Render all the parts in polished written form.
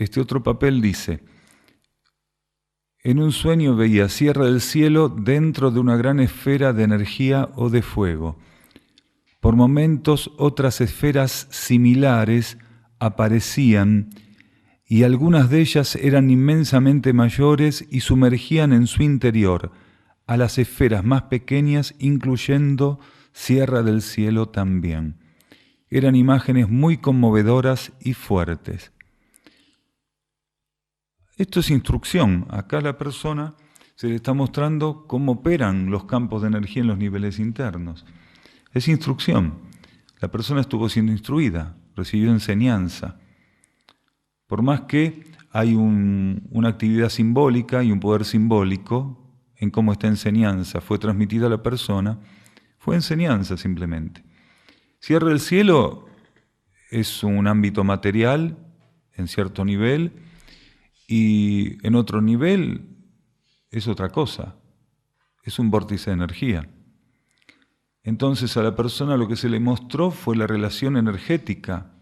este otro papel dice: en un sueño veía Sierra del Cielo dentro de una gran esfera de energía o de fuego. Por momentos otras esferas similares aparecían y algunas de ellas eran inmensamente mayores y sumergían en su interior a las esferas más pequeñas, incluyendo Sierra del Cielo también. Eran imágenes muy conmovedoras y fuertes. Esto es instrucción. Acá a la persona se le está mostrando cómo operan los campos de energía en los niveles internos. Es instrucción. La persona estuvo siendo instruida, recibió enseñanza. Por más que hay una actividad simbólica y un poder simbólico en cómo esta enseñanza fue transmitida a la persona, fue enseñanza simplemente. Sierra del Cielo es un ámbito material en cierto nivel y en otro nivel es otra cosa, es un vórtice de energía. Entonces a la persona lo que se le mostró fue la relación energética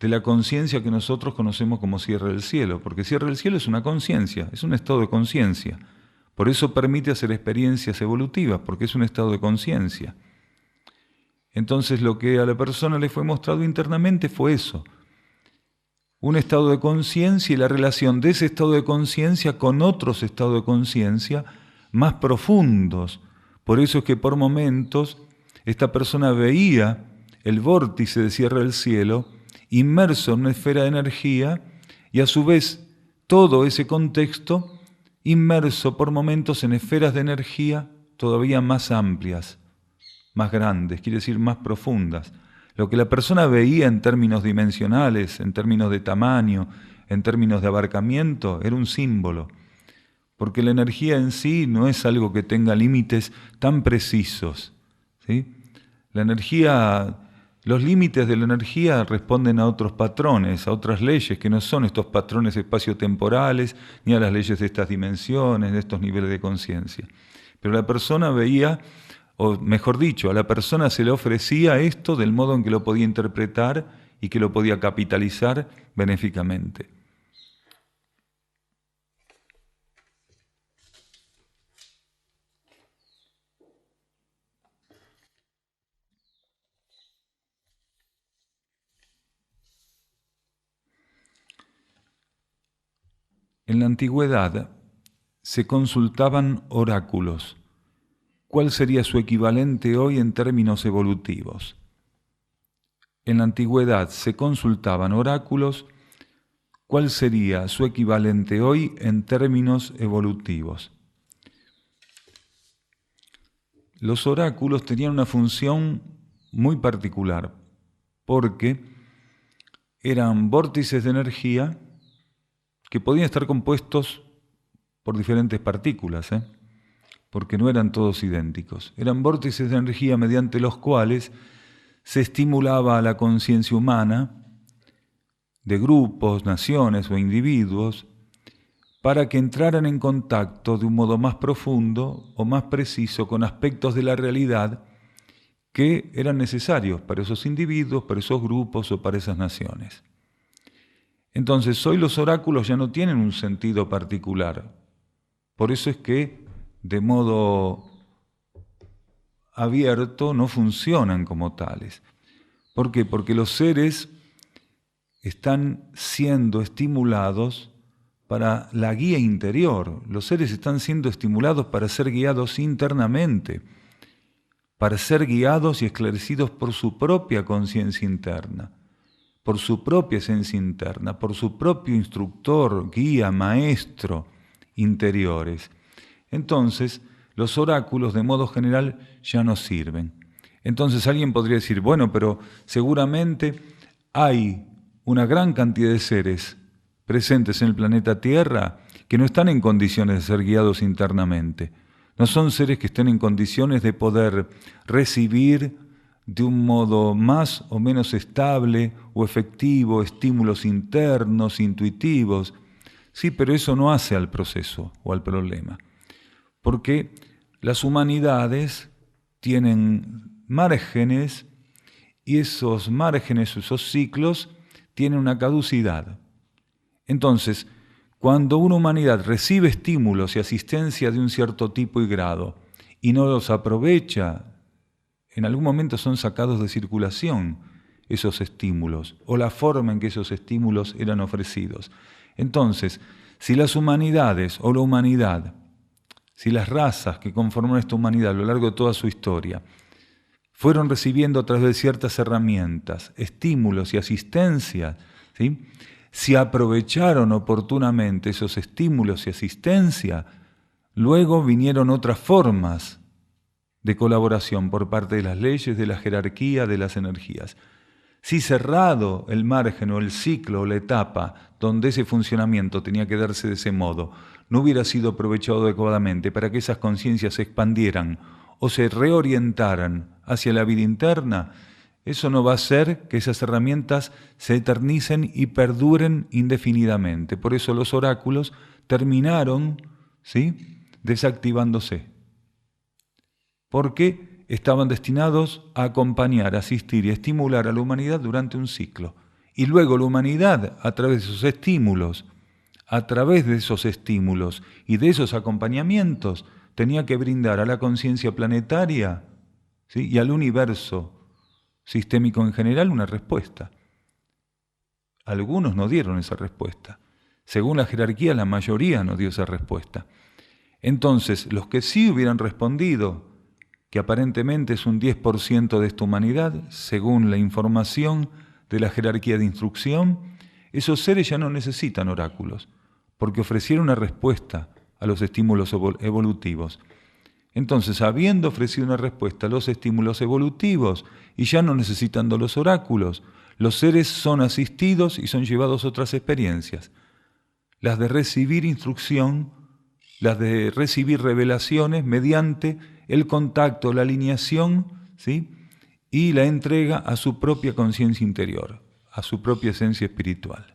de la conciencia que nosotros conocemos como Sierra del Cielo, porque Sierra del Cielo es una conciencia, es un estado de conciencia. Por eso permite hacer experiencias evolutivas, porque es un estado de conciencia. Entonces lo que a la persona le fue mostrado internamente fue eso, un estado de conciencia y la relación de ese estado de conciencia con otros estados de conciencia más profundos. Por eso es que por momentos esta persona veía el vórtice de Sierra del Cielo inmerso en una esfera de energía y a su vez todo ese contexto inmerso por momentos en esferas de energía todavía más amplias, más grandes, quiere decir más profundas. Lo que la persona veía en términos dimensionales, en términos de tamaño, en términos de abarcamiento, era un símbolo. Porque la energía en sí no es algo que tenga límites tan precisos, ¿sí? La energía, los límites de la energía responden a otros patrones, a otras leyes que no son estos patrones espaciotemporales, ni a las leyes de estas dimensiones, de estos niveles de conciencia. Pero la persona veía, o mejor dicho, a la persona se le ofrecía esto del modo en que lo podía interpretar y que lo podía capitalizar benéficamente. En la antigüedad se consultaban oráculos. ¿Cuál sería su equivalente hoy en términos evolutivos? En la antigüedad se consultaban oráculos. ¿Cuál sería su equivalente hoy en términos evolutivos? Los oráculos tenían una función muy particular, porque eran vórtices de energía que podían estar compuestos por diferentes partículas, porque no eran todos idénticos. Eran vórtices de energía mediante los cuales se estimulaba a la conciencia humana de grupos, naciones o individuos para que entraran en contacto de un modo más profundo o más preciso con aspectos de la realidad que eran necesarios para esos individuos, para esos grupos o para esas naciones. Entonces, hoy los oráculos ya no tienen un sentido particular. Por eso es que, de modo abierto, no funcionan como tales. ¿Por qué? Porque los seres están siendo estimulados para la guía interior. Los seres están siendo estimulados para ser guiados internamente, para ser guiados y esclarecidos por su propia conciencia interna, por su propia esencia interna, por su propio instructor, guía, maestro interiores. Entonces, los oráculos de modo general ya no sirven. Entonces alguien podría decir, bueno, pero seguramente hay una gran cantidad de seres presentes en el planeta Tierra que no están en condiciones de ser guiados internamente. No son seres que estén en condiciones de poder recibir de un modo más o menos estable o efectivo estímulos internos, intuitivos. Sí, pero eso no hace al proceso o al problema. Porque las humanidades tienen márgenes y esos márgenes, esos ciclos, tienen una caducidad. Entonces, cuando una humanidad recibe estímulos y asistencia de un cierto tipo y grado y no los aprovecha, en algún momento son sacados de circulación esos estímulos o la forma en que esos estímulos eran ofrecidos. Entonces, si las humanidades o la humanidad, si las razas que conforman esta humanidad a lo largo de toda su historia fueron recibiendo a través de ciertas herramientas, estímulos y asistencias, ¿sí?, si aprovecharon oportunamente esos estímulos y asistencia, luego vinieron otras formas de colaboración por parte de las leyes, de la jerarquía, de las energías. Si cerrado el margen o el ciclo o la etapa donde ese funcionamiento tenía que darse de ese modo, no hubiera sido aprovechado adecuadamente para que esas conciencias se expandieran o se reorientaran hacia la vida interna, eso no va a hacer que esas herramientas se eternicen y perduren indefinidamente. Por eso los oráculos terminaron, ¿sí?, desactivándose, porque estaban destinados a acompañar, asistir y estimular a la humanidad durante un ciclo. Y luego la humanidad, a través de esos estímulos y de esos acompañamientos, tenía que brindar a la conciencia planetaria, ¿sí?, y al universo sistémico en general una respuesta. Algunos no dieron esa respuesta. Según la jerarquía, la mayoría no dio esa respuesta. Entonces, los que sí hubieran respondido, que aparentemente es un 10% de esta humanidad, según la información de la jerarquía de instrucción, esos seres ya no necesitan oráculos, porque ofrecieron una respuesta a los estímulos evolutivos. Entonces, habiendo ofrecido una respuesta a los estímulos evolutivos y ya no necesitando los oráculos, los seres son asistidos y son llevados a otras experiencias, las de recibir instrucción, las de recibir revelaciones mediante el contacto, la alineación, ¿sí?, y la entrega a su propia conciencia interior, a su propia esencia espiritual.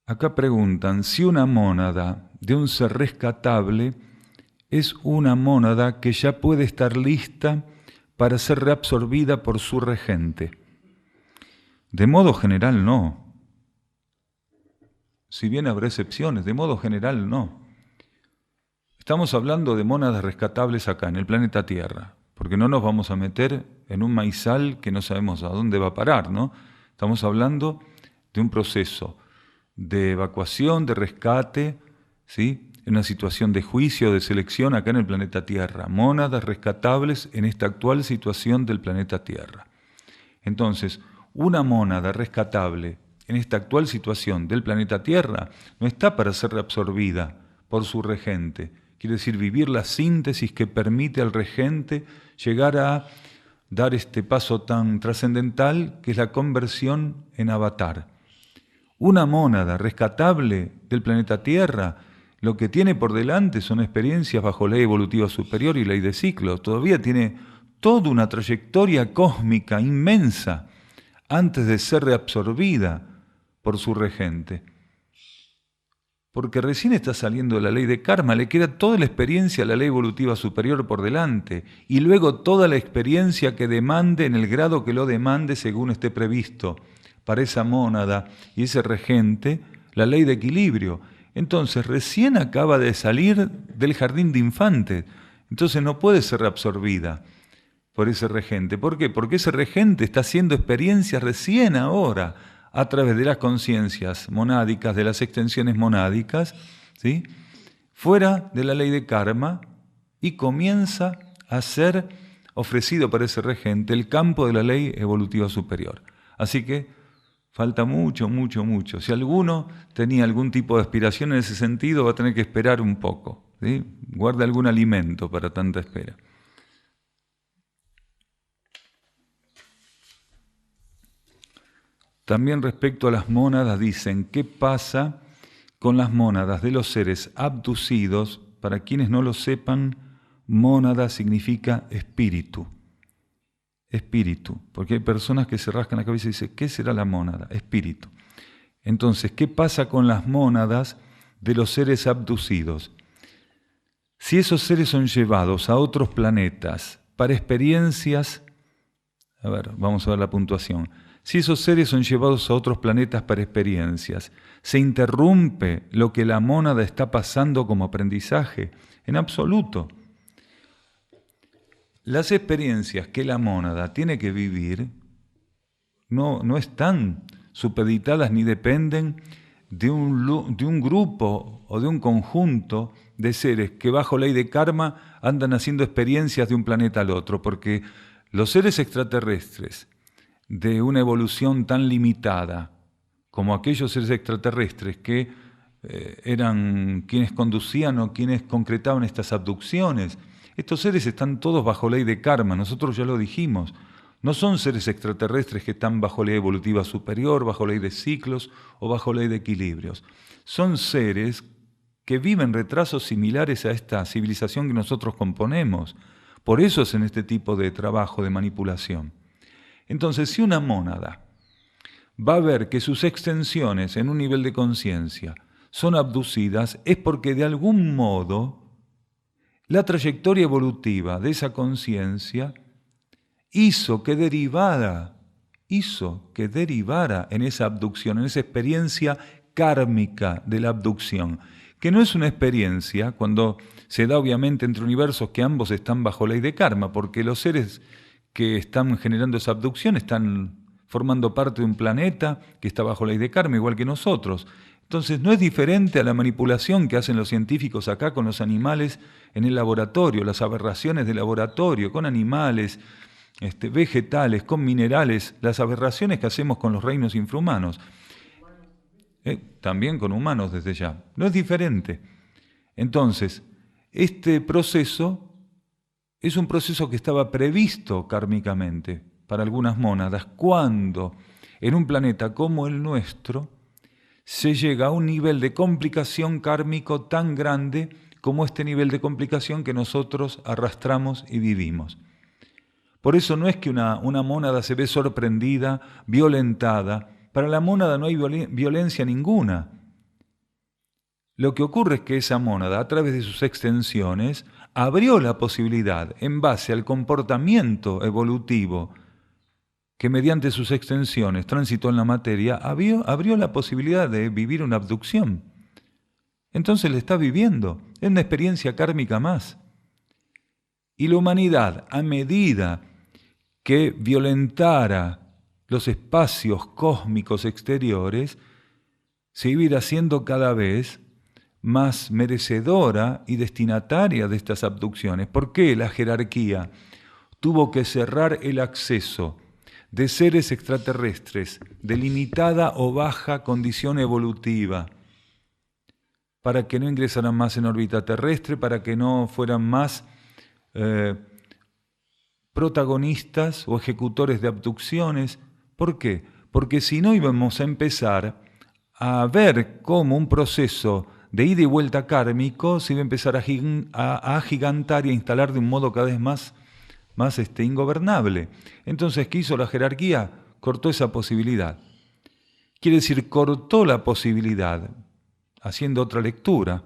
Acá preguntan si una mónada de un ser rescatable es una mónada que ya puede estar lista para ser reabsorbida por su regente. De modo general no. Si bien habrá excepciones, de modo general no. Estamos hablando de mónadas rescatables acá, en el planeta Tierra, porque no nos vamos a meter en un maizal que no sabemos a dónde va a parar, ¿no? Estamos hablando de un proceso de evacuación, de rescate, ¿sí?, en una situación de juicio, de selección acá en el planeta Tierra, mónadas rescatables en esta actual situación del planeta Tierra. Entonces, una mónada rescatable en esta actual situación del planeta Tierra no está para ser reabsorbida por su regente, quiere decir vivir la síntesis que permite al regente llegar a dar este paso tan trascendental que es la conversión en avatar. Una mónada rescatable del planeta Tierra, lo que tiene por delante son experiencias bajo ley evolutiva superior y ley de ciclo. Todavía tiene toda una trayectoria cósmica inmensa antes de ser reabsorbida por su regente. Porque recién está saliendo de la ley de karma, le queda toda la experiencia de la ley evolutiva superior por delante y luego toda la experiencia que demande en el grado que lo demande según esté previsto para esa mónada y ese regente, la ley de equilibrio. Entonces, recién acaba de salir del jardín de infantes, entonces no puede ser reabsorbida por ese regente. ¿Por qué? Porque ese regente está haciendo experiencias recién ahora, a través de las conciencias monádicas, de las extensiones monádicas, ¿sí?, fuera de la ley de karma, y comienza a ser ofrecido para ese regente el campo de la ley evolutiva superior. Así que falta mucho, mucho, mucho. Si alguno tenía algún tipo de aspiración en ese sentido, va a tener que esperar un poco, ¿sí? Guarda algún alimento para tanta espera. También respecto a las mónadas dicen, ¿qué pasa con las mónadas de los seres abducidos? Para quienes no lo sepan, mónada significa espíritu. Espíritu, porque hay personas que se rascan la cabeza y dicen, ¿qué será la mónada? Espíritu. Entonces, ¿qué pasa con las mónadas de los seres abducidos. Si esos seres son llevados a otros planetas para experiencias, vamos a ver la puntuación. Si esos seres son llevados a otros planetas para experiencias, ¿se interrumpe lo que la mónada está pasando como aprendizaje? En absoluto. Las experiencias que la mónada tiene que vivir no están supeditadas ni dependen de un grupo o de un conjunto de seres que bajo ley de karma andan haciendo experiencias de un planeta al otro, porque los seres extraterrestres de una evolución tan limitada como aquellos seres extraterrestres que eran quienes conducían o quienes concretaban estas abducciones, estos seres están todos bajo ley de karma, nosotros ya lo dijimos. No son seres extraterrestres que están bajo ley evolutiva superior, bajo ley de ciclos o bajo ley de equilibrios. Son seres que viven retrasos similares a esta civilización que nosotros componemos. Por eso hacen este tipo de trabajo de manipulación. Entonces, si una mónada va a ver que sus extensiones en un nivel de conciencia son abducidas, es porque de algún modo la trayectoria evolutiva de esa conciencia hizo que derivara en esa abducción, en esa experiencia kármica de la abducción, que no es una experiencia cuando se da obviamente entre universos que ambos están bajo ley de karma, porque los seres que están generando esa abducción están formando parte de un planeta que está bajo ley de karma, igual que nosotros. Entonces no es diferente a la manipulación que hacen los científicos acá con los animales en el laboratorio, las aberraciones del laboratorio, con animales, vegetales, con minerales, las aberraciones que hacemos con los reinos infrahumanos. También con humanos desde ya. No es diferente. Entonces, este proceso es un proceso que estaba previsto kármicamente para algunas mónadas cuando en un planeta como el nuestro se llega a un nivel de complicación kármico tan grande como este nivel de complicación que nosotros arrastramos y vivimos. Por eso no es que una mónada se ve sorprendida, violentada. Para la mónada no hay violencia ninguna. Lo que ocurre es que esa mónada, a través de sus extensiones, abrió la posibilidad, en base al comportamiento evolutivo que mediante sus extensiones transitó en la materia, abrió la posibilidad de vivir una abducción. Entonces la está viviendo, es una experiencia kármica más. Y la humanidad, a medida que violentara los espacios cósmicos exteriores, se iba a ir haciendo cada vez más merecedora y destinataria de estas abducciones. ¿Por qué la jerarquía tuvo que cerrar el acceso de seres extraterrestres de limitada o baja condición evolutiva para que no ingresaran más en órbita terrestre, para que no fueran más protagonistas o ejecutores de abducciones? ¿Por qué? Porque si no íbamos a empezar a ver cómo un proceso de ida y vuelta kármico se iba a empezar a agigantar y a instalar de un modo cada vez más ingobernable. Entonces, ¿qué hizo la jerarquía? Cortó esa posibilidad. Quiere decir, cortó la posibilidad, haciendo otra lectura,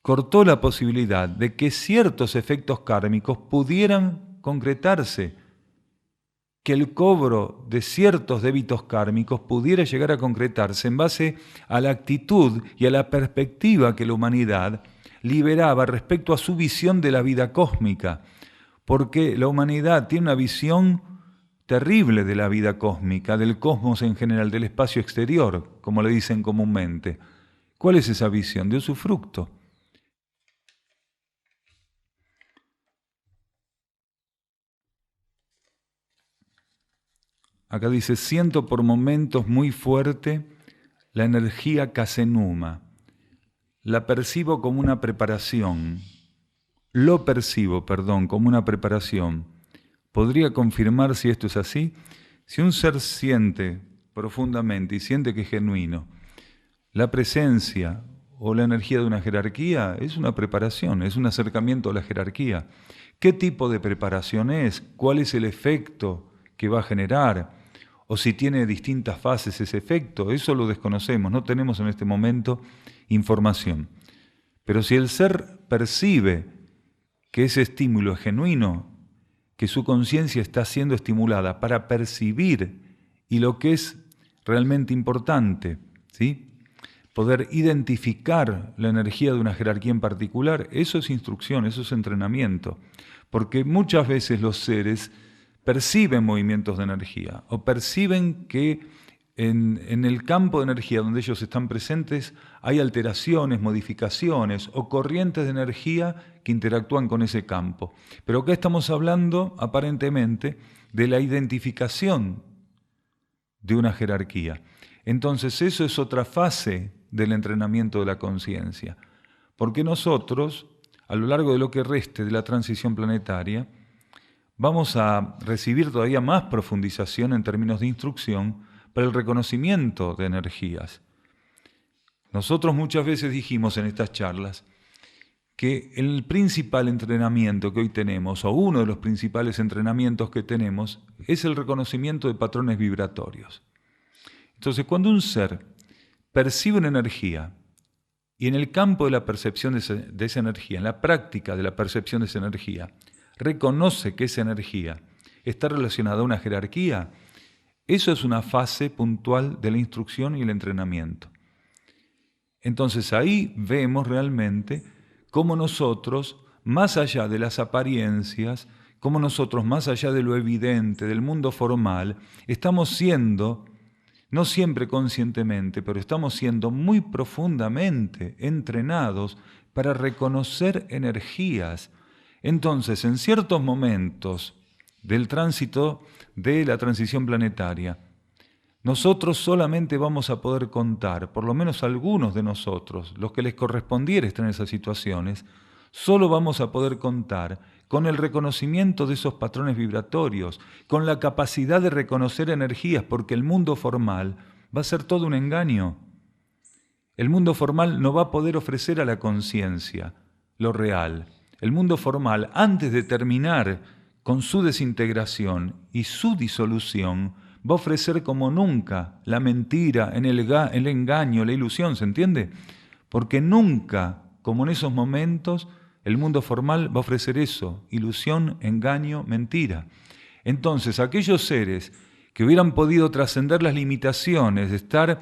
cortó la posibilidad de que ciertos efectos kármicos pudieran concretarse, que el cobro de ciertos débitos kármicos pudiera llegar a concretarse en base a la actitud y a la perspectiva que la humanidad liberaba respecto a su visión de la vida cósmica, porque la humanidad tiene una visión terrible de la vida cósmica, del cosmos en general, del espacio exterior, como le dicen comúnmente. ¿Cuál es esa visión? De usufructo. Acá dice, siento por momentos muy fuerte la energía Kasenuma. La percibo como una preparación. Lo percibo, como una preparación. ¿Podría confirmar si esto es así? Si un ser siente profundamente y siente que es genuino, la presencia o la energía de una jerarquía es una preparación, es un acercamiento a la jerarquía. ¿Qué tipo de preparación es? ¿Cuál es el efecto que va a generar? O si tiene distintas fases ese efecto, eso lo desconocemos, no tenemos en este momento información. Pero si el ser percibe que ese estímulo es genuino, que su conciencia está siendo estimulada para percibir y lo que es realmente importante, ¿sí? Poder identificar la energía de una jerarquía en particular, eso es instrucción, eso es entrenamiento. Porque muchas veces los seres perciben movimientos de energía o perciben que en el campo de energía donde ellos están presentes hay alteraciones, modificaciones o corrientes de energía que interactúan con ese campo. Pero acá estamos hablando aparentemente de la identificación de una jerarquía. Entonces eso es otra fase del entrenamiento de la conciencia. Porque nosotros, a lo largo de lo que reste de la transición planetaria, vamos a recibir todavía más profundización en términos de instrucción para el reconocimiento de energías. Nosotros muchas veces dijimos en estas charlas que el principal entrenamiento que hoy tenemos, o uno de los principales entrenamientos que tenemos, es el reconocimiento de patrones vibratorios. Entonces, cuando un ser percibe una energía, y en el campo de la percepción de esa energía, en la práctica de la percepción de esa energía, reconoce que esa energía está relacionada a una jerarquía, eso es una fase puntual de la instrucción y el entrenamiento. Entonces ahí vemos realmente cómo nosotros, más allá de las apariencias, cómo nosotros, más allá de lo evidente, del mundo formal, estamos siendo, no siempre conscientemente, pero estamos siendo muy profundamente entrenados para reconocer energías. Entonces, en ciertos momentos del tránsito de la transición planetaria, nosotros solamente vamos a poder contar, por lo menos algunos de nosotros, los que les correspondiera estar en esas situaciones, solo vamos a poder contar con el reconocimiento de esos patrones vibratorios, con la capacidad de reconocer energías, porque el mundo formal va a ser todo un engaño. El mundo formal no va a poder ofrecer a la conciencia lo real. El mundo formal, antes de terminar con su desintegración y su disolución, va a ofrecer como nunca la mentira, el engaño, la ilusión, ¿se entiende? Porque nunca, como en esos momentos, el mundo formal va a ofrecer eso, ilusión, engaño, mentira. Entonces, aquellos seres que hubieran podido trascender las limitaciones de estar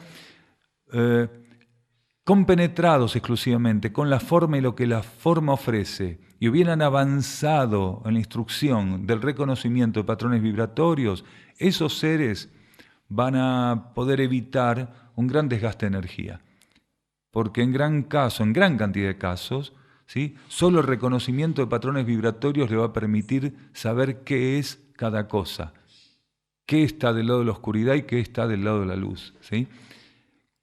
compenetrados exclusivamente con la forma y lo que la forma ofrece, y hubieran avanzado en la instrucción del reconocimiento de patrones vibratorios, esos seres van a poder evitar un gran desgaste de energía. Porque en gran cantidad de casos, ¿sí?, solo el reconocimiento de patrones vibratorios le va a permitir saber qué es cada cosa, qué está del lado de la oscuridad y qué está del lado de la luz, ¿sí?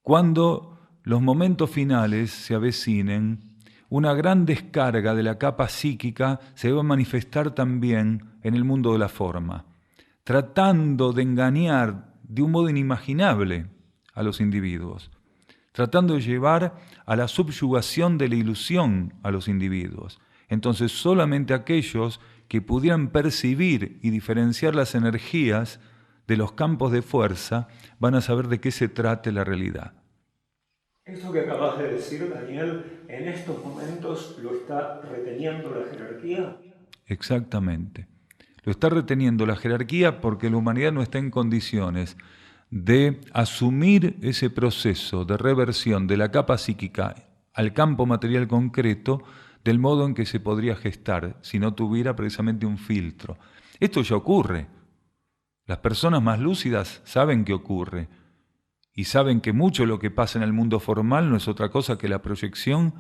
Cuando los momentos finales se avecinen, una gran descarga de la capa psíquica se va a manifestar también en el mundo de la forma, tratando de engañar de un modo inimaginable a los individuos, tratando de llevar a la subyugación de la ilusión a los individuos. Entonces solamente aquellos que pudieran percibir y diferenciar las energías de los campos de fuerza van a saber de qué se trata la realidad. Eso que acabas de decir, Daniel, en estos momentos lo está reteniendo la jerarquía. Exactamente. Lo está reteniendo la jerarquía porque la humanidad no está en condiciones de asumir ese proceso de reversión de la capa psíquica al campo material concreto del modo en que se podría gestar si no tuviera precisamente un filtro. Esto ya ocurre. Las personas más lúcidas saben que ocurre y saben que mucho de lo que pasa en el mundo formal no es otra cosa que la proyección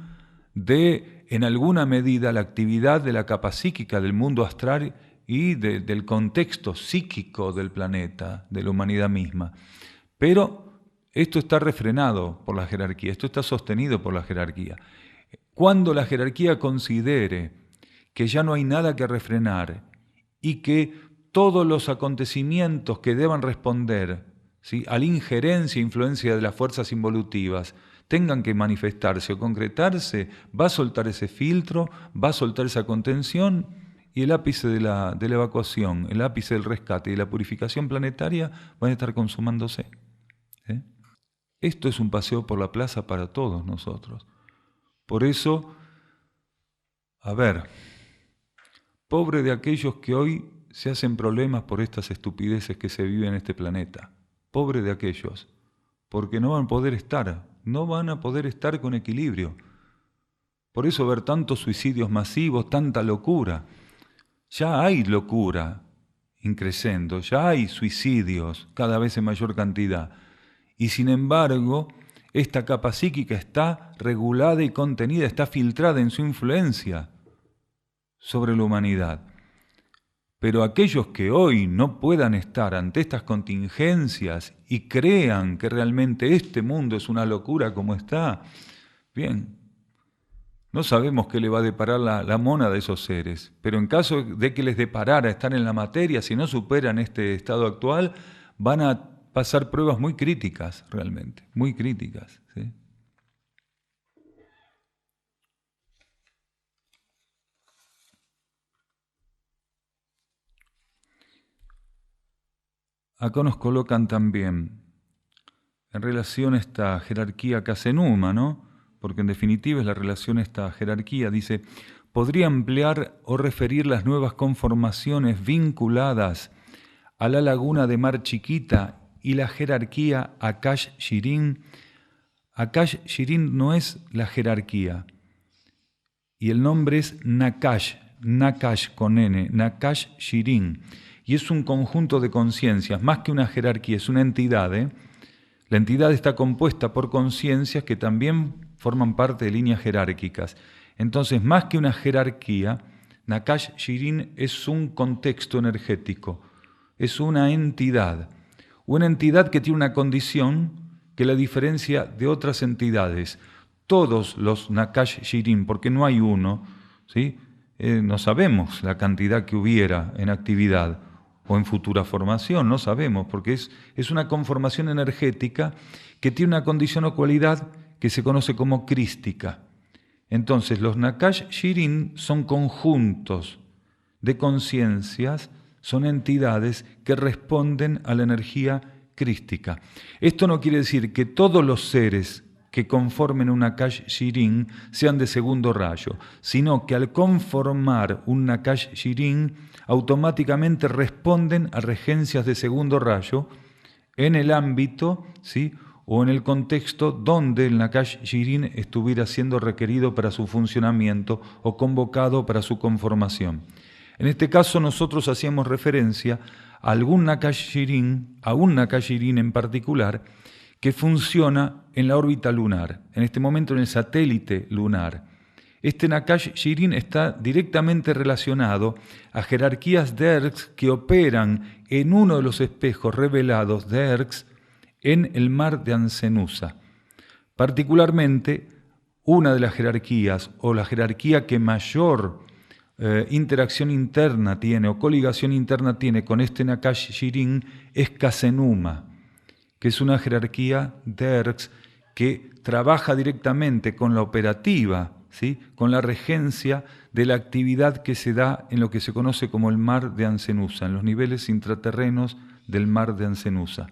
de, en alguna medida, la actividad de la capa psíquica del mundo astral y del contexto psíquico del planeta, de la humanidad misma. Pero esto está refrenado por la jerarquía, esto está sostenido por la jerarquía. Cuando la jerarquía considere que ya no hay nada que refrenar y que todos los acontecimientos que deban responder, ¿sí?, a la injerencia e influencia de las fuerzas involutivas tengan que manifestarse o concretarse, va a soltar ese filtro, va a soltar esa contención y el ápice de la evacuación, el ápice del rescate y de la purificación planetaria van a estar consumándose. Esto es un paseo por la plaza para todos nosotros. Por eso, a ver, pobre de aquellos que hoy se hacen problemas por estas estupideces que se viven en este planeta. Pobre de aquellos, porque no van a poder estar con equilibrio. Por eso ver tantos suicidios masivos, tanta locura. Ya hay locura increciendo, ya hay suicidios cada vez en mayor cantidad. Y sin embargo, esta capa psíquica está regulada y contenida, está filtrada en su influencia sobre la humanidad. Pero aquellos que hoy no puedan estar ante estas contingencias y crean que realmente este mundo es una locura como está, bien, no sabemos qué le va a deparar la mona de esos seres, pero en caso de que les deparara estar en la materia, si no superan este estado actual, van a pasar pruebas muy críticas, realmente, muy críticas, ¿sí? Acá nos colocan también en relación a esta jerarquía Casenuma, ¿no? Porque en definitiva es la relación a esta jerarquía. Dice, podría emplear o referir las nuevas conformaciones vinculadas a la laguna de Mar Chiquita y la jerarquía Akash-Shirin. Akash-Shirin no es la jerarquía, y el nombre es Nakash, Nakash con N, Nakash-Shirin, y es un conjunto de conciencias, más que una jerarquía, es una entidad, ¿eh? La entidad está compuesta por conciencias que también forman parte de líneas jerárquicas. Entonces, más que una jerarquía, Nakash-Shirin es un contexto energético, es una entidad que tiene una condición que la diferencia de otras entidades. Todos los Nakash-Shirin, porque no hay uno, ¿sí? No sabemos la cantidad que hubiera en actividad o en futura formación, no sabemos, porque es una conformación energética que tiene una condición o cualidad que se conoce como crística. Entonces, los Nakash-Shirin son conjuntos de conciencias, son entidades que responden a la energía crística. Esto no quiere decir que todos los seres que conformen un Nakash-Shirin sean de segundo rayo, sino que al conformar un Nakash-Shirin automáticamente responden a regencias de segundo rayo en el ámbito, ¿sí?, o en el contexto donde el Nakash-Shirin estuviera siendo requerido para su funcionamiento o convocado para su conformación. En este caso nosotros hacíamos referencia a algún Nakash-Shirin, a un Nakash-Shirin en particular, que funciona en la órbita lunar, en este momento en el satélite lunar. Este Nakash-Shirin está directamente relacionado a jerarquías Derks que operan en uno de los espejos revelados Derks en el mar de Ancenusa. Particularmente, una de las jerarquías, o la jerarquía que mayor interacción interna tiene, o coligación interna tiene con este Nakash-Shirin, es Casenuma, que es una jerarquía Derks que trabaja directamente con la operativa, ¿sí?, con la regencia de la actividad que se da en lo que se conoce como el mar de Ancenusa, en los niveles intraterrenos del mar de Ancenusa.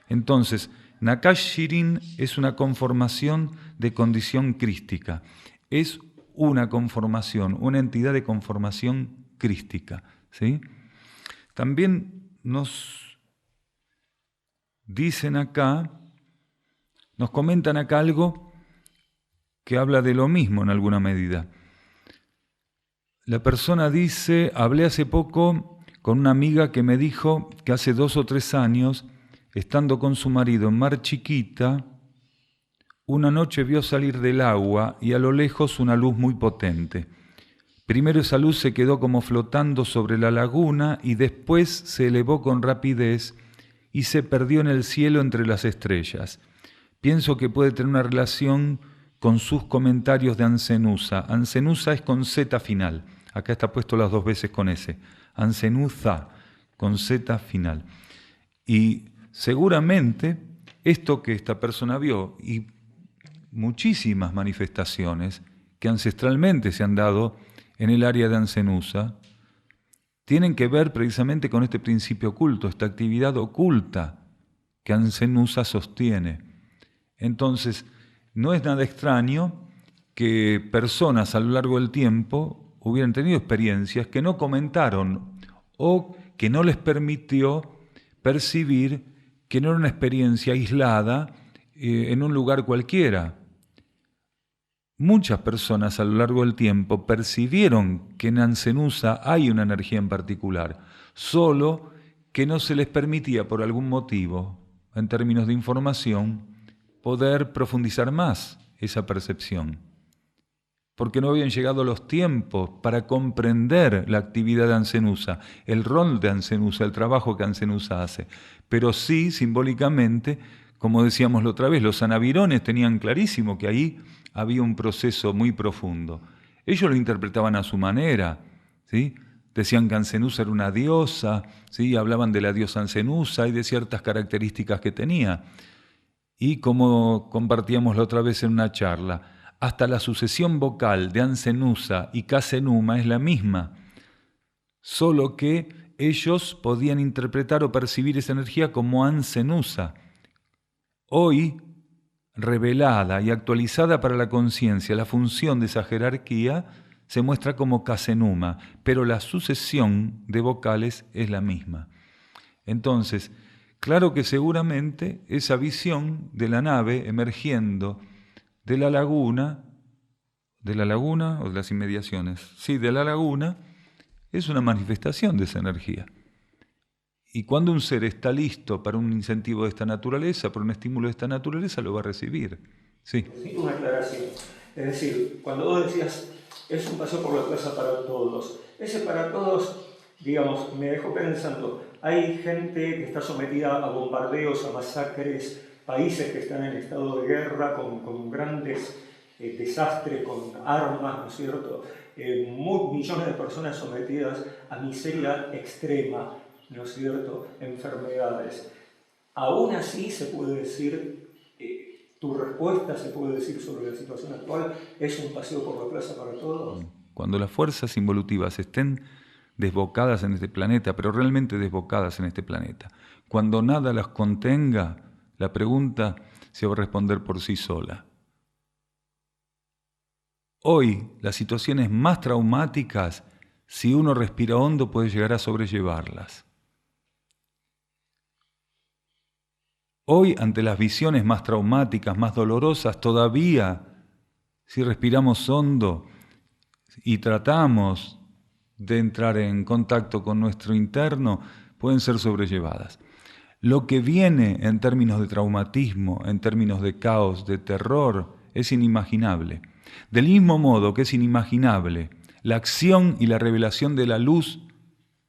Entonces, Nakash-Shirin es una conformación de condición crística, es una conformación, una entidad de conformación crística, ¿sí? También nos dicen acá, nos comentan acá algo que habla de lo mismo en alguna medida. La persona dice, hablé hace poco con una amiga que me dijo que hace 2 o 3 años, estando con su marido en Mar Chiquita, una noche vio salir del agua y a lo lejos una luz muy potente. Primero esa luz se quedó como flotando sobre la laguna y después se elevó con rapidez y se perdió en el cielo entre las estrellas. Pienso que puede tener una relación con sus comentarios de Ancenusa. Ancenusa es con Z final. Acá está puesto las 2 veces con S. Ancenusa, con Z final. Y seguramente esto que esta persona vio y muchísimas manifestaciones que ancestralmente se han dado en el área de Ancenusa tienen que ver precisamente con este principio oculto, esta actividad oculta que Ancenusa sostiene Entonces, no es nada extraño que personas a lo largo del tiempo hubieran tenido experiencias que no comentaron o que no les permitió percibir que no era una experiencia aislada en un lugar cualquiera. Muchas personas a lo largo del tiempo percibieron que en Ancenusa hay una energía en particular, solo que no se les permitía por algún motivo, en términos de información, poder profundizar más esa percepción, porque no habían llegado los tiempos para comprender la actividad de Ancenusa, el rol de Ancenusa, el trabajo que Ancenusa hace, pero sí, simbólicamente, como decíamos la otra vez, los anavirones tenían clarísimo que ahí había un proceso muy profundo. Ellos lo interpretaban a su manera, ¿sí? Decían que Ancenusa era una diosa, ¿sí? Hablaban de la diosa Ancenusa y de ciertas características que tenía. Y como compartíamos la otra vez en una charla, hasta la sucesión vocal de Ancenusa y Casenuma es la misma, solo que ellos podían interpretar o percibir esa energía como Ancenusa. Hoy, revelada y actualizada para la conciencia, la función de esa jerarquía se muestra como Casenuma, pero la sucesión de vocales es la misma. Entonces, claro que seguramente esa visión de la nave emergiendo de la laguna o de las inmediaciones, sí, de la laguna, es una manifestación de esa energía. Y cuando un ser está listo para un incentivo de esta naturaleza, para un estímulo de esta naturaleza, lo va a recibir. Sí. Necesito una aclaración. Es decir, cuando vos decías, es un paseo por la plaza para todos, ese para todos, digamos, me dejó pensando, hay gente que está sometida a bombardeos, a masacres, países que están en estado de guerra, con grandes desastres, con armas, ¿no es cierto? Millones de personas sometidas a miseria extrema, ¿no es cierto?, enfermedades. Aún así se puede decir, tu respuesta se puede decir sobre la situación actual, es un paseo por la plaza para todos. Cuando las fuerzas involutivas estén desbocadas en este planeta, pero realmente desbocadas en este planeta, cuando nada las contenga, la pregunta se va a responder por sí sola. Hoy, las situaciones más traumáticas, si uno respira hondo, puede llegar a sobrellevarlas. Hoy, ante las visiones más traumáticas, más dolorosas, todavía, si respiramos hondo y tratamos de entrar en contacto con nuestro interno, pueden ser sobrellevadas. Lo que viene en términos de traumatismo, en términos de caos, de terror, es inimaginable. Del mismo modo que es inimaginable la acción y la revelación de la luz,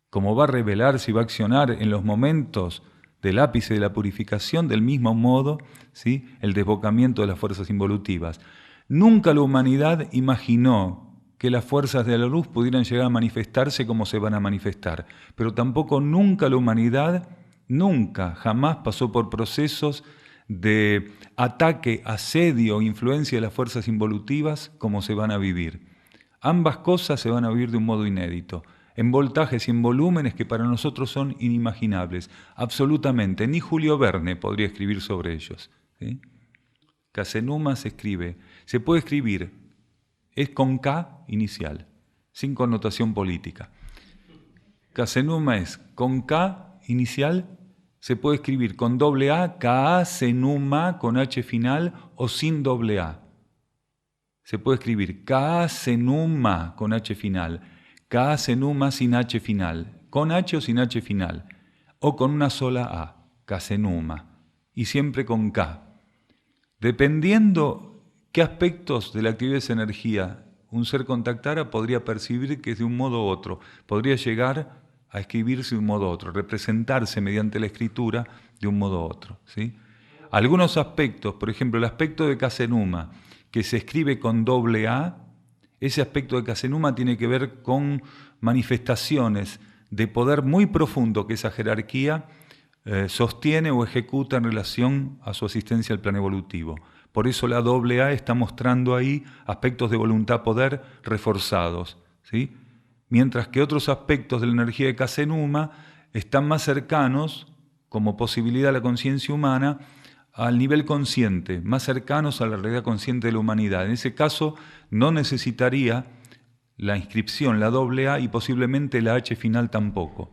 como va a revelarse y va a accionar en los momentos del ápice de la purificación, del mismo modo, ¿sí?, el desbocamiento de las fuerzas involutivas. Nunca la humanidad imaginó que las fuerzas de la luz pudieran llegar a manifestarse como se van a manifestar, pero tampoco nunca la humanidad, jamás pasó por procesos de ataque, asedio, influencia de las fuerzas involutivas como se van a vivir. Ambas cosas se van a vivir de un modo inédito, en voltajes y en volúmenes que para nosotros son inimaginables, absolutamente. Ni Julio Verne podría escribir sobre ellos, ¿sí? Casenuma se puede escribir, es con K inicial, sin connotación política. Casenuma es con K inicial, se puede escribir con doble A, Casenuma con H final o sin doble A. Se puede escribir Casenuma con H final, Casenuma sin H final, con H o sin H final, o con una sola A, Casenuma, y siempre con K. Dependiendo qué aspectos de la actividad de esa energía un ser contactara, podría percibir que es de un modo u otro, podría llegar a escribirse de un modo u otro, representarse mediante la escritura de un modo u otro, ¿sí? Algunos aspectos, por ejemplo, el aspecto de Casenuma, que se escribe con doble A, ese aspecto de Casenuma tiene que ver con manifestaciones de poder muy profundo que esa jerarquía sostiene o ejecuta en relación a su asistencia al plano evolutivo. Por eso la doble A está mostrando ahí aspectos de voluntad-poder reforzados, ¿sí? Mientras que otros aspectos de la energía de Casenuma están más cercanos, como posibilidad a la conciencia humana, al nivel consciente, más cercanos a la realidad consciente de la humanidad. En ese caso no necesitaría la inscripción, la AA, y posiblemente la H final tampoco.